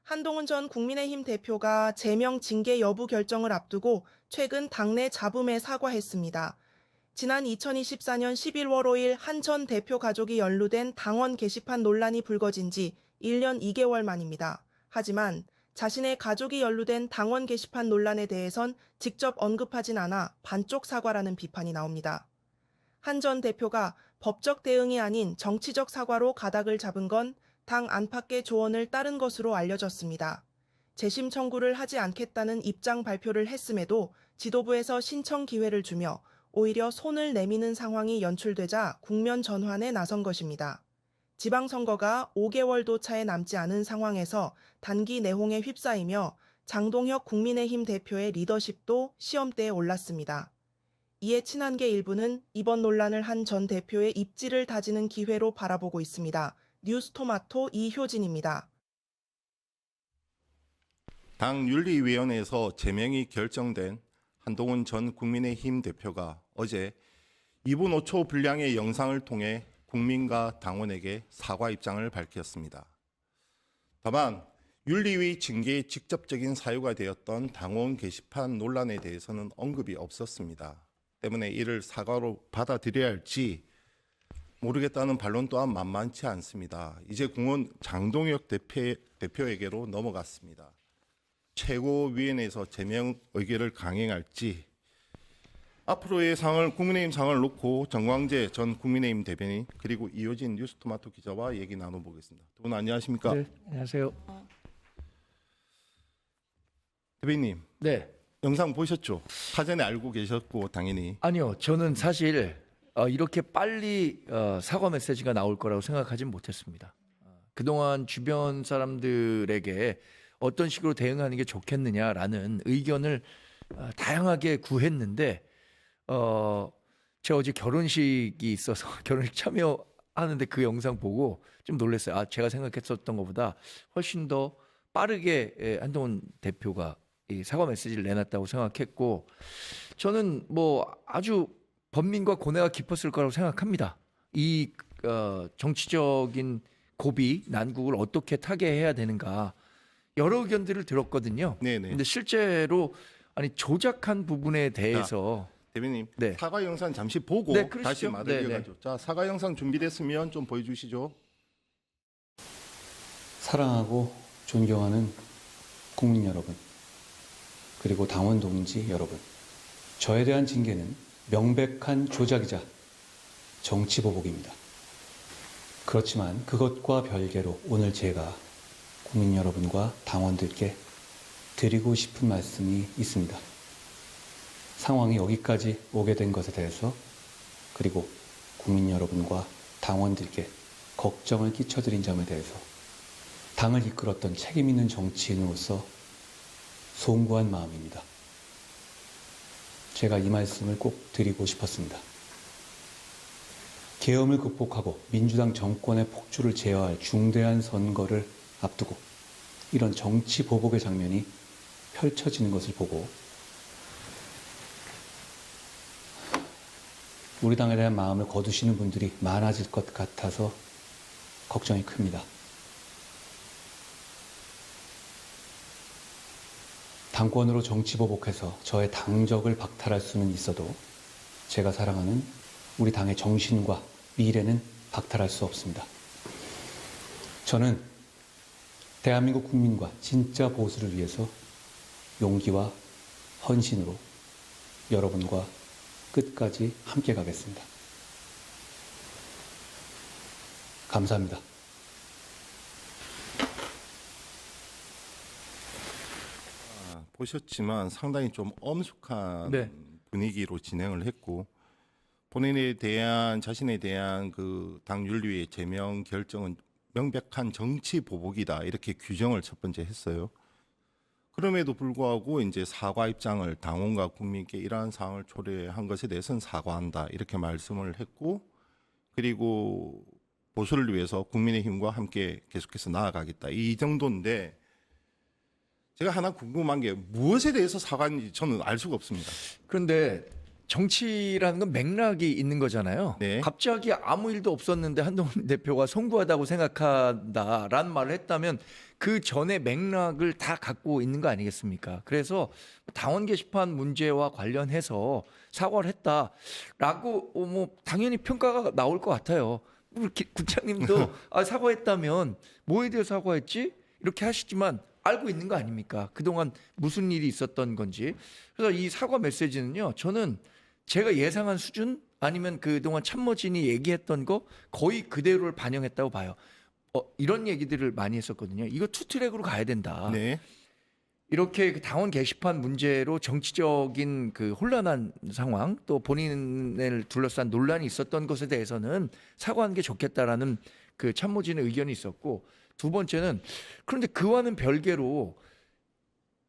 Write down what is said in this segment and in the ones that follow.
한동훈 전 국민의힘 대표가 제명 징계 여부 결정을 앞두고 최근 당내 잡음에 사과했습니다. 지난 2024년 11월 5일 한 전 대표 가족이 연루된 당원 게시판 논란이 불거진 지 1년 2개월 만입니다. 하지만 자신의 가족이 연루된 당원 게시판 논란에 대해선 직접 언급하진 않아 반쪽 사과라는 비판이 나옵니다. 한 전 대표가 법적 대응이 아닌 정치적 사과로 가닥을 잡은 건 당 안팎의 조언을 따른 것으로 알려졌습니다. 재심 청구를 하지 않겠다는 입장 발표를 했음에도 지도부에서 신청 기회를 주며 오히려 손을 내미는 상황이 연출되자 국면 전환에 나선 것입니다. 지방선거가 5개월도 차에 남지 않은 상황에서 단기 내홍에 휩싸이며 장동혁 국민의힘 대표의 리더십도 시험대에 올랐습니다. 이에 친한계 일부는 이번 논란을 한 전 대표의 입지를 다지는 기회로 바라보고 있습니다. 뉴스토마토 이효진입니다. 당 윤리위원회에서 제명이 결정된 한동훈 전 국민의힘 대표가 어제 2분 5초 분량의 영상을 통해 국민과 당원에게 사과 입장을 밝혔습니다. 다만 윤리위 징계의 직접적인 사유가 되었던 당원 게시판 논란에 대해서는 언급이 없었습니다. 때문에 이를 사과로 받아들여야 할지 모르겠다는 반론 또한 만만치 않습니다. 이제 공은 장동혁 대표에게로 넘어갔습니다. 최고위원회에서 제명 의결을 강행할지 앞으로의 상을 국민의힘 상을 놓고 정광재 전 국민의힘 대변인 그리고 이효진 뉴스토마토 기자와 얘기 나눠보겠습니다. 두 분 안녕하십니까? 네, 안녕하세요. 대변인님, 네, 영상 보셨죠? 사전에 알고 계셨고 당연히. 아니요, 저는 사실 이렇게 빨리 사과 메시지가 나올 거라고 생각하진 못했습니다. 그동안 주변 사람들에게 어떤 식으로 대응하는 게 좋겠느냐라는 의견을 다양하게 구했는데 제가 어제 결혼식이 있어서 결혼식 참여하는데 그 영상 보고 좀 놀랐어요. 아, 제가 생각했었던 것보다 훨씬 더 빠르게 한동훈 대표가 이 사과 메시지를 내놨다고 생각했고 저는 뭐 아주 번민과 고뇌가 깊었을 거라고 생각합니다. 이 정치적인 고비 난국을 어떻게 타개해야 되는가 여러 의견들을 들었거든요. 네네. 근데 실제로 아니 조작한 부분에 대해서 대변인, 네. 사과 영상 잠시 보고 네, 그러시죠. 다시 말을 이어가죠. 자, 사과 영상 준비됐으면 좀 보여주시죠. 사랑하고 존경하는 국민 여러분, 그리고 당원 동지 여러분, 저에 대한 징계는 명백한 조작이자 정치보복입니다. 그렇지만 그것과 별개로 오늘 제가 국민 여러분과 당원들께 드리고 싶은 말씀이 있습니다. 상황이 여기까지 오게 된 것에 대해서 그리고 국민 여러분과 당원들께 걱정을 끼쳐드린 점에 대해서 당을 이끌었던 책임 있는 정치인으로서 송구한 마음입니다. 제가 이 말씀을 꼭 드리고 싶었습니다. 계엄을 극복하고 민주당 정권의 폭주를 제어할 중대한 선거를 앞두고 이런 정치 보복의 장면이 펼쳐지는 것을 보고 우리 당에 대한 마음을 거두시는 분들이 많아질 것 같아서 걱정이 큽니다. 당권으로 정치 보복해서 저의 당적을 박탈할 수는 있어도 제가 사랑하는 우리 당의 정신과 미래는 박탈할 수 없습니다. 저는 대한민국 국민과 진짜 보수를 위해서 용기와 헌신으로 여러분과 끝까지 함께 가겠습니다. 감사합니다. 보셨지만 상당히 좀 엄숙한 네. 분위기로 진행을 했고 본인에 대한 자신에 대한 그 당 윤리위의 제명 결정은 명백한 정치 보복이다 이렇게 규정을 첫 번째 했어요. 그럼에도 불구하고 이제 사과 입장을 당원과 국민께 이러한 사항을 초래한 것에 대해서는 사과한다 이렇게 말씀을 했고 그리고 보수를 위해서 국민의힘과 함께 계속해서 나아가겠다 이 정도인데. 제가 하나 궁금한 게 무엇에 대해서 사과했는지 저는 알 수가 없습니다. 그런데 정치라는 건 맥락이 있는 거잖아요. 네. 갑자기 아무 일도 없었는데 한동훈 대표가 송구하다고 생각한다라는 말을 했다면 그 전에 맥락을 다 갖고 있는 거 아니겠습니까? 그래서 당원 게시판 문제와 관련해서 사과를 했다라고 뭐 당연히 평가가 나올 것 같아요. 우리 국장님도 사과했다면 뭐에 대해 사과했지? 이렇게 하시지만 알고 있는 거 아닙니까? 그동안 무슨 일이 있었던 건지. 그래서 이 사과 메시지는요, 저는 제가 예상한 수준 아니면 그동안 참모진이 얘기했던 거 거의 그대로를 반영했다고 봐요. 이런 얘기들을 많이 했었거든요. 이거 투트랙으로 가야 된다. 네. 이렇게 그 당원 게시판 문제로 정치적인 그 혼란한 상황 또 본인을 둘러싼 논란이 있었던 것에 대해서는 사과하는 게 좋겠다라는 그 참모진의 의견이 있었고, 두 번째는 그런데 그와는 별개로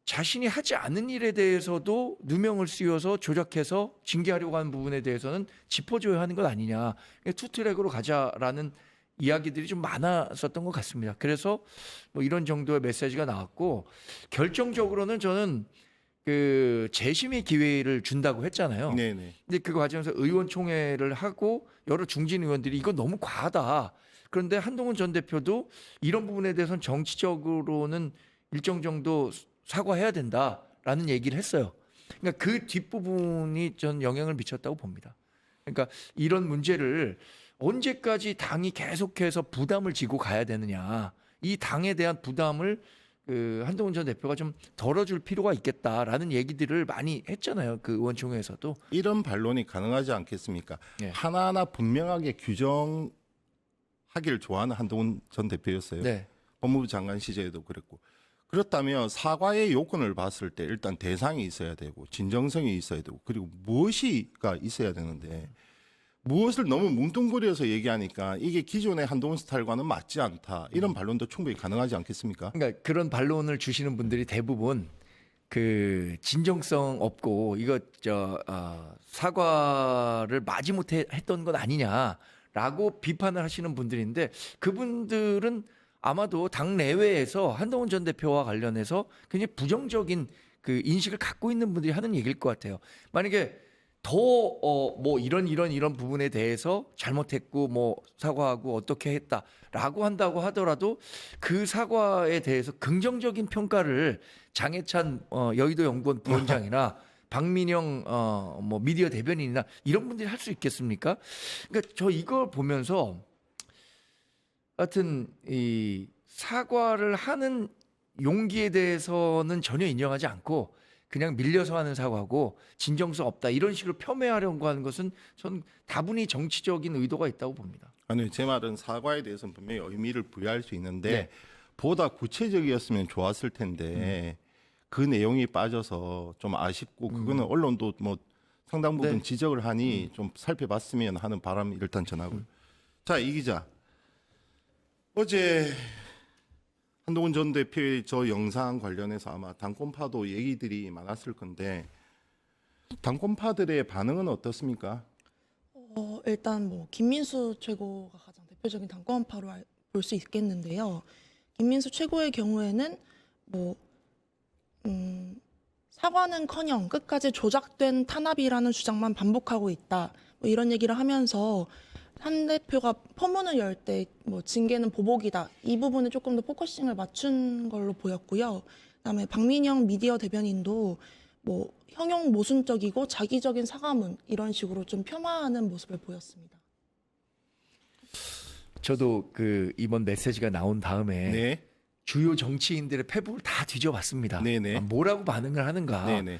자신이 하지 않은 일에 대해서도 누명을 씌워서 조작해서 징계하려고 하는 부분에 대해서는 짚어줘야 하는 것 아니냐. 투트랙으로 가자라는 이야기들이 좀 많았었던 것 같습니다. 그래서 뭐 이런 정도의 메시지가 나왔고, 결정적으로는 저는 그 재심의 기회를 준다고 했잖아요. 네네. 근데 그 과정에서 의원총회를 하고 여러 중진 의원들이 이거 너무 과하다. 그런데 한동훈 전 대표도 이런 부분에 대해서는 정치적으로는 일정 정도 사과해야 된다라는 얘기를 했어요. 그러니까 그 뒷부분이 전 영향을 미쳤다고 봅니다. 그러니까 이런 문제를 언제까지 당이 계속해서 부담을 지고 가야 되느냐. 이 당에 대한 부담을 그 한동훈 전 대표가 좀 덜어줄 필요가 있겠다라는 얘기들을 많이 했잖아요. 그 의원총회에서도. 이런 반론이 가능하지 않겠습니까? 네. 하나하나 분명하게 규정하기를 좋아하는 한동훈 전 대표였어요. 네. 법무부 장관 시절에도 그랬고. 그렇다면 사과의 요건을 봤을 때 일단 대상이 있어야 되고 진정성이 있어야 되고 그리고 무엇이가 있어야 되는데 무엇을 너무 뭉뚱그려서 얘기하니까 이게 기존의 한동훈 스타일과는 맞지 않다. 이런 반론도 충분히 가능하지 않겠습니까? 그러니까 그런 반론을 주시는 분들이 대부분 그 진정성 없고 이거 사과를 마지못해 했던 건 아니냐라고 비판을 하시는 분들인데, 그분들은 아마도 당 내외에서 한동훈 전 대표와 관련해서 굉장히 부정적인 그 인식을 갖고 있는 분들이 하는 얘기일 것 같아요. 만약에 더 뭐 이런 부분에 대해서 잘못했고 뭐 사과하고 어떻게 했다라고 한다고 하더라도 그 사과에 대해서 긍정적인 평가를 장해찬 여의도 연구원 부원장이나 박민영 뭐 미디어 대변인이나 이런 분들이 할 수 있겠습니까? 그러니까 저 이걸 보면서 하여튼 이 사과를 하는 용기에 대해서는 전혀 인정하지 않고 그냥 밀려서 하는 사과고 진정성 없다 이런 식으로 폄훼하려고 하는 것은 전 다분히 정치적인 의도가 있다고 봅니다. 아니, 제 말은 사과에 대해서는 분명히 의미를 부여할 수 있는데 네. 보다 구체적이었으면 좋았을 텐데 그 내용이 빠져서 좀 아쉽고 그거는 언론도 뭐 상당 부분 네. 지적을 하니 좀 살펴봤으면 하는 바람 일단 전하고요. 자, 이 기자. 어제 한동훈 전 대표의 저 영상 관련해서 아마 당권파도 얘기들이 많았을 건데 당권파들의 반응은 어떻습니까? 일단 뭐 김민수 최고가 가장 대표적인 당권파로 볼 수 있겠는데요. 김민수 최고의 경우에는 뭐 사과는커녕 끝까지 조작된 탄압이라는 주장만 반복하고 있다. 뭐 이런 얘기를 하면서 한 대표가 포문을 열 때 뭐 징계는 보복이다. 이 부분에 조금 더 포커싱을 맞춘 걸로 보였고요. 그다음에 박민영 미디어 대변인도 뭐 형용 모순적이고 자기적인 사과문 이런 식으로 좀 폄하하는 모습을 보였습니다. 저도 그 이번 메시지가 나온 다음에 네. 주요 정치인들의 페북을 다 뒤져봤습니다. 네네. 뭐라고 반응을 하는가. 네네.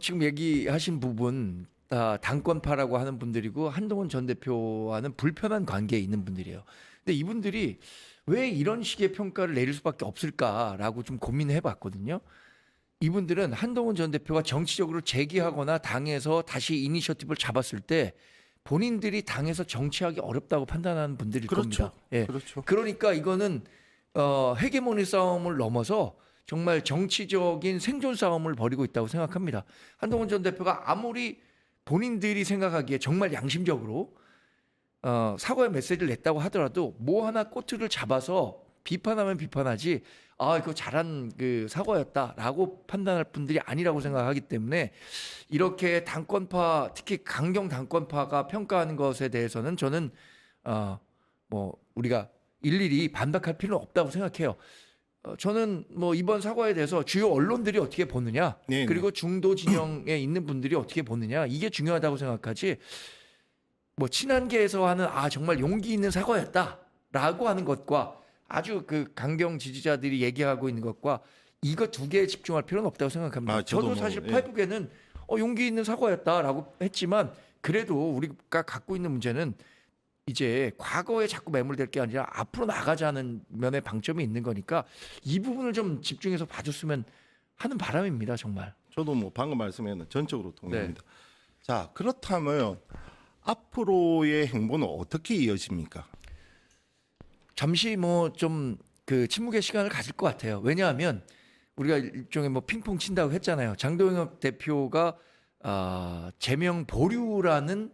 지금 얘기하신 부분 다 당권파라고 하는 분들이고 한동훈 전 대표와는 불편한 관계에 있는 분들이에요. 근데 이분들이 왜 이런 식의 평가를 내릴 수밖에 없을까라고 좀 고민해 봤거든요. 이분들은 한동훈 전 대표가 정치적으로 재기하거나 당에서 다시 이니셔티브를 잡았을 때 본인들이 당에서 정치하기 어렵다고 판단하는 분들일 그렇죠. 겁니다. 예. 그렇죠. 그러니까 이거는 헤게모니 싸움을 넘어서 정말 정치적인 생존 싸움을 벌이고 있다고 생각합니다. 한동훈 전 대표가 아무리 본인들이 생각하기에 정말 양심적으로 사과의 메시지를 냈다고 하더라도 뭐 하나 꼬투리를 잡아서 비판하면 비판하지 아 이거 잘한 그 사과였다라고 판단할 분들이 아니라고 생각하기 때문에 이렇게 당권파 특히 강경 당권파가 평가하는 것에 대해서는 저는 뭐 우리가 일일이 반박할 필요는 없다고 생각해요. 저는 뭐 이번 사과에 대해서 주요 언론들이 어떻게 보느냐 네네. 그리고 중도 진영에 있는 분들이 어떻게 보느냐 이게 중요하다고 생각하지 뭐 친한계에서 하는 정말 용기 있는 사과였다라고 하는 것과 아주 그 강경 지지자들이 얘기하고 있는 것과 이거 두 개에 집중할 필요는 없다고 생각합니다. 저도 저도 뭐, 사실 예. 페이북에는 용기 있는 사과였다라고 했지만 그래도 우리가 갖고 있는 문제는 이제 과거에 자꾸 매몰될 게 아니라 앞으로 나가자는 면에 방점이 있는 거니까 이 부분을 좀 집중해서 봐줬으면 하는 바람입니다. 정말. 저도 뭐 방금 말씀에는 전적으로 동의합니다. 네. 자, 그렇다면 앞으로의 행보는 어떻게 이어집니까? 잠시 뭐 좀 그 침묵의 시간을 가질 것 같아요. 왜냐하면 우리가 일종의 뭐 핑퐁 친다고 했잖아요. 장동혁 대표가 제명 보류라는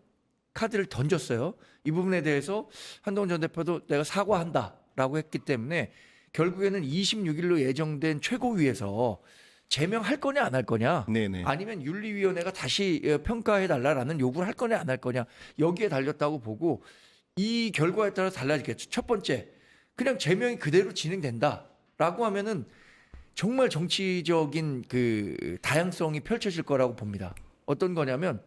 카드를 던졌어요. 이 부분에 대해서 한동훈 전 대표도 내가 사과한다라고 했기 때문에 결국에는 26일로 예정된 최고위에서 제명할 거냐 안 할 거냐 네네. 아니면 윤리위원회가 다시 평가해달라라는 요구를 할 거냐 안 할 거냐 여기에 달렸다고 보고 이 결과에 따라 달라지겠죠. 첫 번째 그냥 제명이 그대로 진행된다라고 하면은 정말 정치적인 그 다양성이 펼쳐질 거라고 봅니다. 어떤 거냐면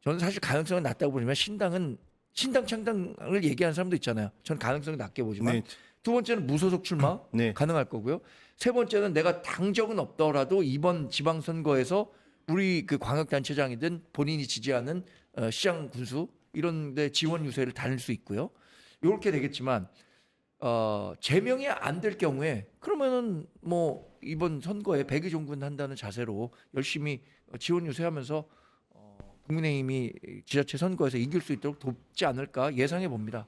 저는 사실 가능성은 낮다고 보지만 신당 창당을 얘기하는 사람도 있잖아요. 전 가능성이 낮게 보지만 네. 두 번째는 무소속 출마 네. 가능할 거고요. 세 번째는 내가 당적은 없더라도 이번 지방선거에서 우리 그 광역단체장이든 본인이 지지하는 시장 군수 이런 데 지원 유세를 다닐 수 있고요. 이렇게 되겠지만 제명이 안 될 경우에 그러면은 뭐 이번 선거에 백의종군 한다는 자세로 열심히 지원 유세하면서 국민의힘이 지자체 선거에서 이길 수 있도록 돕지 않을까 예상해 봅니다.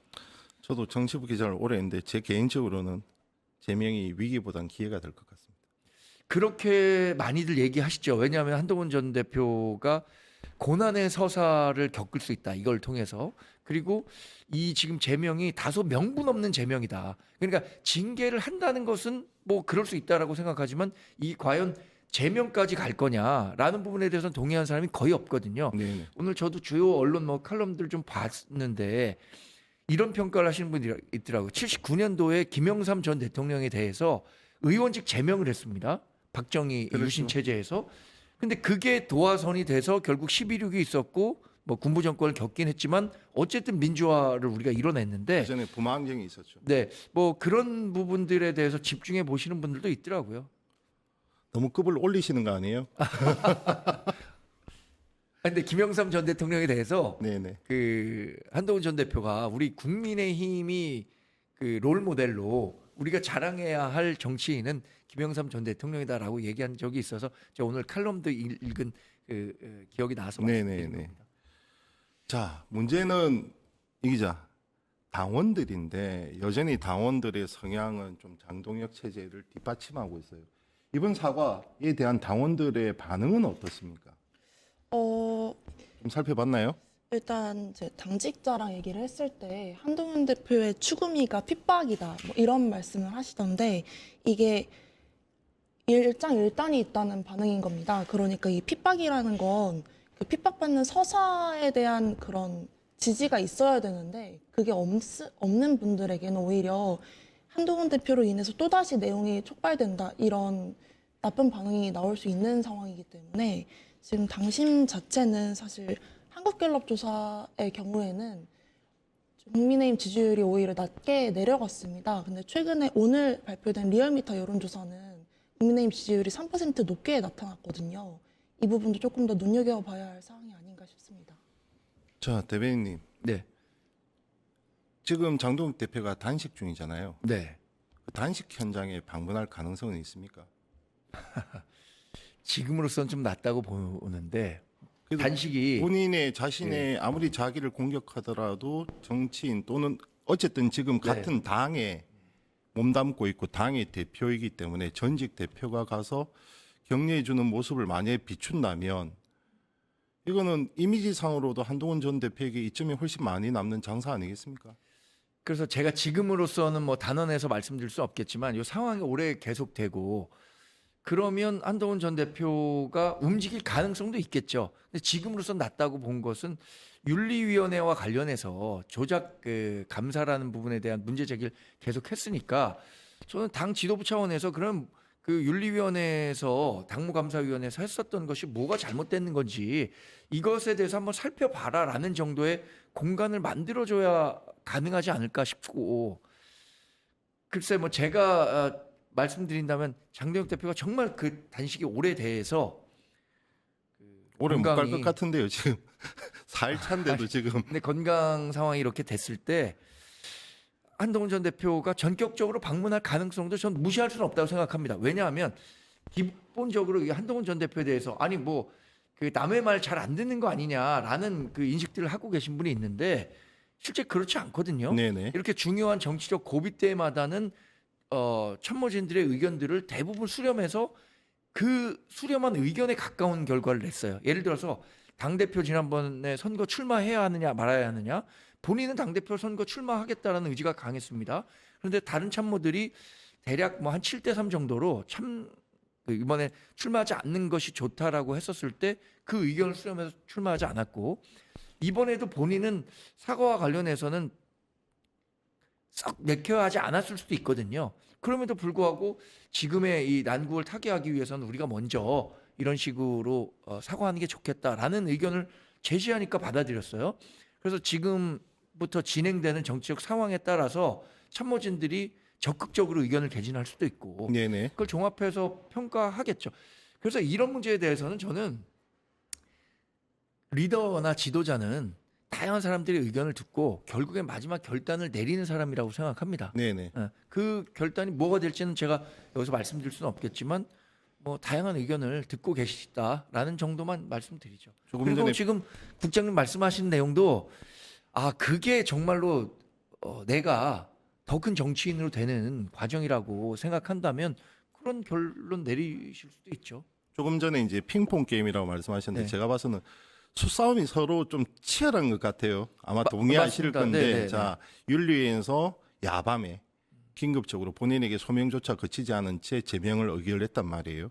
저도 정치부 기자를 오래 했는데 제 개인적으로는 제명이 위기보단 기회가 될 것 같습니다. 그렇게 많이들 얘기하시죠. 왜냐하면 한동훈 전 대표가 고난의 서사를 겪을 수 있다. 이걸 통해서. 그리고 이 지금 제명이 다소 명분 없는 제명이다. 그러니까 징계를 한다는 것은 뭐 그럴 수 있다라고 생각하지만 이 과연 제명까지 갈 거냐라는 부분에 대해서는 동의하는 사람이 거의 없거든요. 네네. 오늘 저도 주요 언론 뭐 칼럼들 좀 봤는데 이런 평가를 하시는 분들이 있더라고요. 79년도에 김영삼 전 대통령에 대해서 의원직 제명을 했습니다. 박정희 그렇죠. 유신 체제에서. 근데 그게 도화선이 돼서 결국 11.6이 있었고 뭐 군부 정권을 겪긴 했지만 어쨌든 민주화를 우리가 이뤄냈는데 예전에 부마항쟁이 있었죠. 네, 뭐 그런 부분들에 대해서 집중해 보시는 분들도 있더라고요. 너무 급을 올리시는 거 아니에요? 근데 김영삼 전 대통령에 대해서 네네. 그 한동훈 전 대표가 우리 국민의힘이 그 롤 모델로 우리가 자랑해야 할 정치인은 김영삼 전 대통령이다라고 얘기한 적이 있어서 제가 오늘 칼럼도 읽은 그 기억이 나서 말씀드리는 네네네. 겁니다. 자, 문제는 이 기자 당원들인데 여전히 당원들의 성향은 좀 장동혁 체제를 뒷받침하고 있어요. 이번 사과에 대한 당원들의 반응은 어떻습니까? 좀 살펴봤나요? 일단 이제 당직자랑 얘기를 했을 때 한동훈 대표의 추구미가 핍박이다 뭐 이런 말씀을 하시던데 이게 일장일단이 있다는 반응인 겁니다. 그러니까 이 핍박이라는 건 그 핍박받는 서사에 대한 그런 지지가 있어야 되는데 그게 없는 분들에게는 오히려 한동훈 대표로 인해서 또다시 내용이 촉발된다 이런 나쁜 반응이 나올 수 있는 상황이기 때문에 지금 당심 자체는 사실 한국갤럽 조사의 경우에는 국민의힘 지지율이 오히려 낮게 내려갔습니다. 근데 최근에 오늘 발표된 리얼미터 여론조사는 국민의힘 지지율이 3% 높게 나타났거든요. 이 부분도 조금 더 눈여겨봐야 할 사항이 아닌가 싶습니다. 자, 대변인님. 네, 지금 장동혁 대표가 단식 중이잖아요. 네. 그 단식 현장에 방문할 가능성은 있습니까? 지금으로서는 좀 낮다고 보는데 그래도 단식이 본인의 자신의 아무리 자기를 공격하더라도 정치인 또는 어쨌든 지금 같은 당에 몸담고 있고 당의 대표이기 때문에 전직 대표가 가서 격려해 주는 모습을 만약에 비춘다면 이거는 이미지상으로도 한동훈 전 대표에게 이점이 훨씬 많이 남는 장사 아니겠습니까? 그래서 제가 지금으로서는 뭐 단언해서 말씀드릴 수 없겠지만 이 상황이 오래 계속되고 그러면 한동훈 전 대표가 움직일 가능성도 있겠죠. 근데 지금으로선 낮다고 본 것은 윤리위원회와 관련해서 조작 감사라는 부분에 대한 문제 제기를 계속했으니까 저는 당 지도부 차원에서 그럼 그 윤리위원회에서 당무감사위원회에서 했었던 것이 뭐가 잘못됐는 건지 이것에 대해서 한번 살펴봐라라는 정도의 공간을 만들어줘야 가능하지 않을까 싶고 글쎄 뭐 제가 말씀드린다면 장동혁 대표가 정말 그 단식이 오래돼서 오래 못 갈 것 건강이- 같은데요. 지금 4일 차인데도 지금. 근데 건강 상황이 이렇게 됐을 때 한동훈 전 대표가 전격적으로 방문할 가능성도 전 무시할 수는 없다고 생각합니다. 왜냐하면 기본적으로 이 한동훈 전 대표에 대해서 아니 뭐 그 남의 말 잘 안 듣는 거 아니냐라는 그 인식들을 하고 계신 분이 있는데 실제 그렇지 않거든요. 네네. 이렇게 중요한 정치적 고비 때마다는 참모진들의 의견들을 대부분 수렴해서 그 수렴한 의견에 가까운 결과를 냈어요. 예를 들어서 당대표 지난번에 선거 출마해야 하느냐 말아야 하느냐 본인은 당대표 선거 출마하겠다라는 의지가 강했습니다. 그런데 다른 참모들이 대략 뭐 한 7대3 정도로 이번에 출마하지 않는 것이 좋다라고 했었을 때 그 의견을 수렴해서 출마하지 않았고 이번에도 본인은 사과와 관련해서는 썩 내켜하지 않았을 수도 있거든요. 그럼에도 불구하고 지금의 이 난국을 타개하기 위해서는 우리가 먼저 이런 식으로 사과하는 게 좋겠다라는 의견을 제시하니까 받아들였어요. 그래서 지금부터 진행되는 정치적 상황에 따라서 참모진들이 적극적으로 의견을 개진할 수도 있고 네네. 그걸 종합해서 평가하겠죠. 그래서 이런 문제에 대해서는 저는 리더나 지도자는 다양한 사람들의 의견을 듣고 결국엔 마지막 결단을 내리는 사람이라고 생각합니다. 네네. 그 결단이 뭐가 될지는 제가 여기서 말씀드릴 수는 없겠지만 뭐 다양한 의견을 듣고 계시다라는 정도만 말씀드리죠. 조금 그리고 전에 지금 국장님 말씀하신 내용도 그게 정말로 내가 더 큰 정치인으로 되는 과정이라고 생각한다면 그런 결론 내리실 수도 있죠. 조금 전에 이제 핑퐁 게임이라고 말씀하셨는데 네. 제가 봐서는 수싸움이 서로 좀 치열한 것 같아요. 아마 동의하실 맞습니다. 건데 네네네. 자 윤리위에서 야밤에 긴급적으로 본인에게 소명조차 거치지 않은 채 제명을 의결했단 말이에요.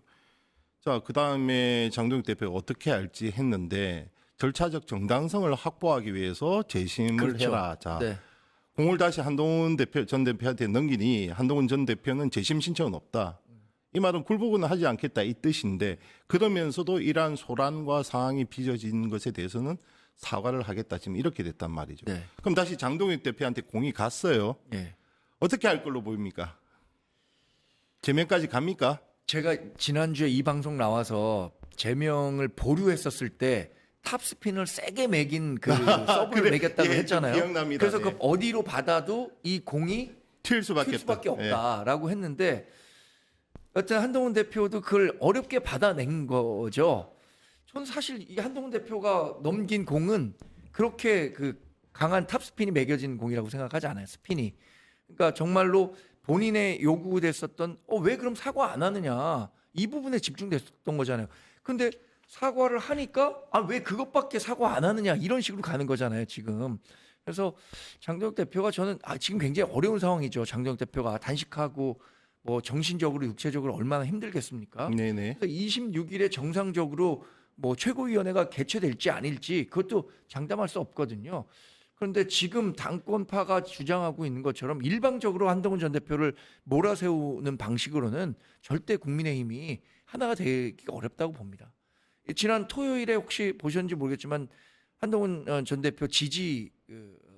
자, 그다음에 장동혁 대표가 어떻게 할지 했는데 절차적 정당성을 확보하기 위해서 재심을 그렇죠. 해라. 자, 네. 공을 다시 한동훈 전 대표한테 넘기니 한동훈 전 대표는 재심 신청은 없다. 이 말은 굴복은 하지 않겠다 이 뜻인데 그러면서도 이러한 소란과 상황이 빚어진 것에 대해서는 사과를 하겠다 지금 이렇게 됐단 말이죠. 네. 그럼 다시 장동혁 대표한테 공이 갔어요. 예. 어떻게 할 걸로 보입니까? 제명까지 갑니까? 제가 지난주에 이 방송 나와서 제명을 보류했었을 때 탑스핀을 세게 매긴 그 서브를 그래. 매겼다고 예, 좀 했잖아요. 기억납니다. 그래서 네. 그 어디로 받아도 이 공이 튈 수밖에, 튈 수밖에 없다. 예. 없다라고 했는데 여튼 한동훈 대표도 그걸 어렵게 받아낸 거죠. 저는 사실 이 한동훈 대표가 넘긴 공은 그렇게 그 강한 탑스핀이 매겨진 공이라고 생각하지 않아요. 스핀이. 그러니까 정말로 본인의 요구됐었던 왜 그럼 사과 안 하느냐 이 부분에 집중됐었던 거잖아요. 근데 사과를 하니까 왜 그것밖에 사과 안 하느냐 이런 식으로 가는 거잖아요 지금. 그래서 장동혁 대표가 저는 지금 굉장히 어려운 상황이죠. 장동혁 대표가 단식하고 뭐 정신적으로 육체적으로 얼마나 힘들겠습니까? 네네. 그래서 26일에 정상적으로 뭐 최고위원회가 개최될지 아닐지 그것도 장담할 수 없거든요. 그런데 지금 당권파가 주장하고 있는 것처럼 일방적으로 한동훈 전 대표를 몰아세우는 방식으로는 절대 국민의힘이 하나가 되기가 어렵다고 봅니다. 지난 토요일에 혹시 보셨는지 모르겠지만 한동훈 전 대표 지지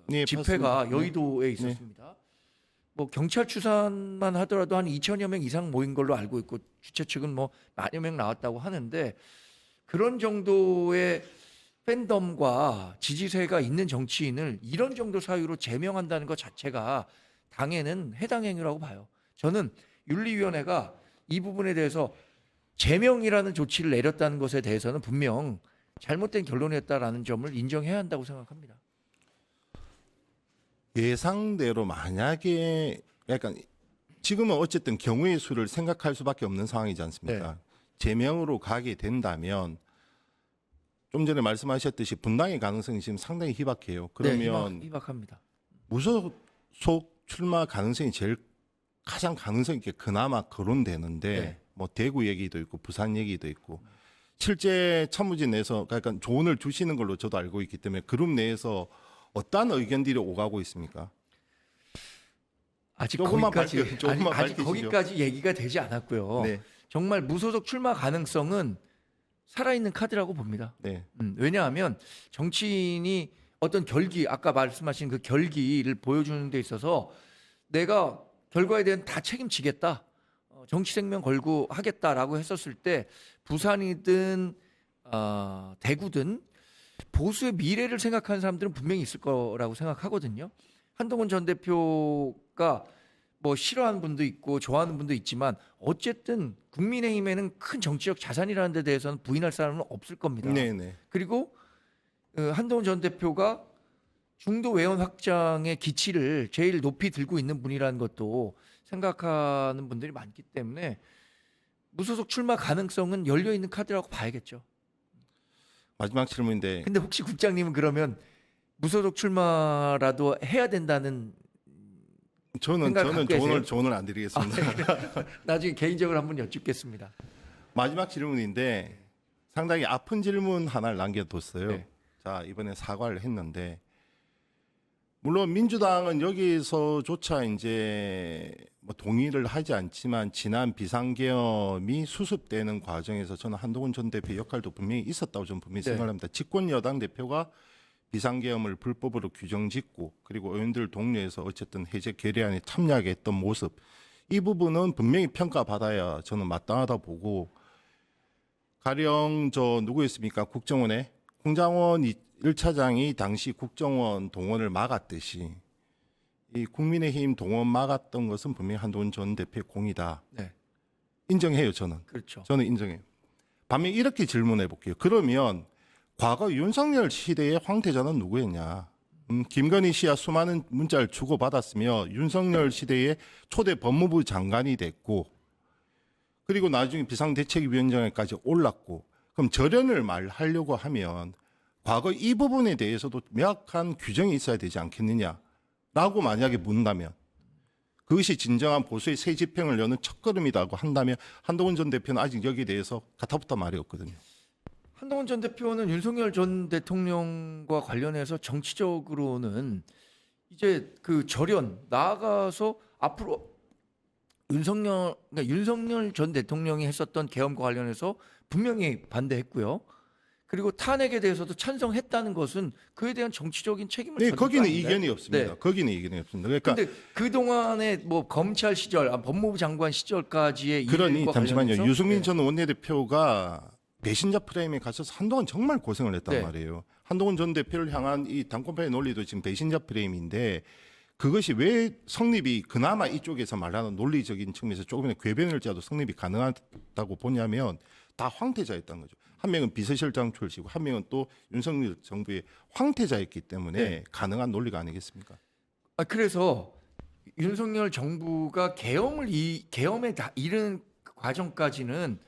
네, 집회가 봤습니다. 여의도에 있었습니다. 뭐 경찰 추산만 하더라도 한 2천여 명 이상 모인 걸로 알고 있고 주최 측은 뭐 만여 명 나왔다고 하는데 그런 정도의 팬덤과 지지세가 있는 정치인을 이런 정도 사유로 제명한다는 것 자체가 당에는 해당 행위라고 봐요. 저는 윤리위원회가 이 부분에 대해서 제명이라는 조치를 내렸다는 것에 대해서는 분명 잘못된 결론이었다라는 점을 인정해야 한다고 생각합니다. 예상대로 만약에 약간 지금은 어쨌든 경우의 수를 생각할 수밖에 없는 상황이지 않습니까? 제명으로 가게 된다면 좀 전에 말씀하셨듯이 분당의 가능성이 지금 상당히 희박해요. 그러면 희박합니다. 무소속 출마 가능성이 제일 가장 가능성 있게 그나마 거론되는데 네. 뭐 대구 얘기도 있고 부산 얘기도 있고 실제 참모진 내에서 그러니까 조언을 주시는 걸로 저도 알고 있기 때문에 그룹 내에서 어떠한 의견들이 오가고 있습니까? 아직 조금만 거기까지 조금만 아직 밝히시죠. 거기까지 얘기가 되지 않았고요. 네, 정말 무소속 출마 가능성은 살아있는 카드라고 봅니다. 네, 왜냐하면 정치인이 어떤 결기, 아까 말씀하신 그 결기를 보여주는 데 있어서 내가 결과에 대한 다 책임지겠다, 정치 생명 걸고 하겠다라고 했었을 때 부산이든 대구든 보수의 미래를 생각하는 사람들은 분명히 있을 거라고 생각하거든요. 한동훈 전 대표가 뭐 싫어하는 분도 있고 좋아하는 분도 있지만 어쨌든 국민의힘에는 큰 정치적 자산이라는 데 대해서는 부인할 사람은 없을 겁니다. 네, 네. 그리고 한동훈 전 대표가 중도 외연 확장의 기치를 제일 높이 들고 있는 분이라는 것도 생각하는 분들이 많기 때문에 무소속 출마 가능성은 열려 있는 카드라고 봐야겠죠. 마지막 질문인데 근데 혹시 국장님은 그러면 무소속 출마라도 해야 된다는 저는 생각 갖고 계세요? 조언을 안 드리겠습니다. 나중에 개인적으로 한번 여쭙겠습니다. 마지막 질문인데 상당히 아픈 질문 하나를 남겨뒀어요. 네. 자, 이번에 사과를 했는데 물론 민주당은 여기서조차 이제 뭐 동의를 하지 않지만 지난 비상계엄이 수습되는 과정에서 저는 한동훈 전 대표의 역할도 분명히 있었다고 저는 분명히 네. 생각합니다. 집권 여당 대표가 비상계엄을 불법으로 규정짓고 그리고 의원들 동료에서 어쨌든 해제 결의안에 참여하게 했던 모습 이 부분은 분명히 평가받아야 저는 마땅하다 보고 가령 저 누구였습니까? 국정원에 홍장원 1차장이 당시 국정원 동원을 막았듯이 이 국민의힘 동원 막았던 것은 분명히 한동훈 전 대표의 공이다. 네, 인정해요, 저는. 그렇죠. 저는 인정해요. 반면 이렇게 질문해 볼게요. 그러면 과거 윤석열 시대의 황태자는 누구였냐? 김건희 씨와 수많은 문자를 주고받았으며 윤석열 시대의 초대 법무부 장관이 됐고 그리고 나중에 비상대책위원장에까지 올랐고 그럼 절연을 말하려고 하면 과거 이 부분에 대해서도 명확한 규정이 있어야 되지 않겠느냐라고 만약에 묻는다면 그것이 진정한 보수의 새 지평을 여는 첫걸음이라고 한다면 한동훈 전 대표는 아직 여기에 대해서 가타부타 말이 없거든요. 한동훈 전 대표는 윤석열 전 대통령과 관련해서 정치적으로는 이제 그 절연 나아가서 앞으로 윤석열 전 대통령이 했었던 계엄과 관련해서 분명히 반대했고요. 그리고 탄핵에 대해서도 찬성했다는 것은 그에 대한 정치적인 책임을 네, 져야 거기는 되는 거 아닌가요? 이견이 없습니다. 네. 거기는 이견이 없습니다. 그러니까 근데 그 동안에 뭐 검찰 시절, 법무부 장관 시절까지의 그러니 일과 잠시만요. 관련해서 유승민 네. 전 원내대표가 배신자 프레임에 갇혀서 한동안 정말 고생을 했단 네. 말이에요. 한동훈 전 대표를 향한 이 당권파의 논리도 지금 배신자 프레임인데 그것이 왜 성립이 그나마 이쪽에서 말하는 논리적인 측면에서 조금의 궤변을 짜도 성립이 가능하다고 보냐면 다 황태자였다는 거죠. 한 명은 비서실장 출시고 한 명은 또 윤석열 정부의 황태자였기 때문에 네. 가능한 논리가 아니겠습니까? 그래서 윤석열 정부가 계엄에 이르는 과정까지는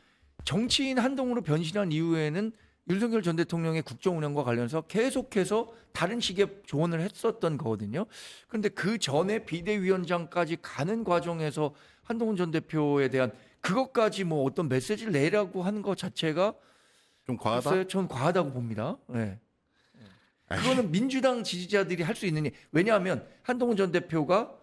정치인 한동훈으로 변신한 이후에는 윤석열 전 대통령의 국정 운영과 관련해서 계속해서 다른 식의 조언을 했었던 거거든요. 그런데 그 전에 비대위원장까지 가는 과정에서 한동훈 전 대표에 대한 그것까지 뭐 어떤 메시지를 내라고 하는 것 자체가 좀 과하다? 글쎄요, 전 과하다고 봅니다. 네. 그거는 민주당 지지자들이 할 수 있는 일. 왜냐하면 한동훈 전 대표가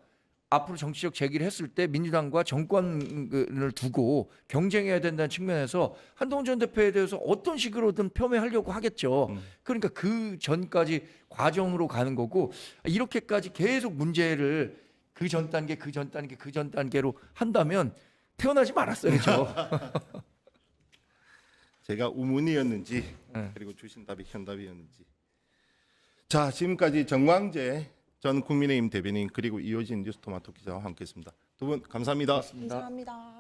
앞으로 정치적 제기를 했을 때 민주당과 정권을 두고 경쟁해야 된다는 측면에서 한동훈 전 대표에 대해서 어떤 식으로든 폄훼하려고 하겠죠. 그러니까 그 전까지 과정으로 가는 거고 이렇게까지 계속 문제를 그 전 단계로 한다면 태어나지 말았어야죠. 제가 우문이었는지 네. 그리고 주신 답이 현답이었는지. 자, 지금까지 정광재 전 국민의힘 대변인 그리고 이호진 뉴스토마토 기자와 함께했습니다. 두 분 감사합니다. 감사합니다.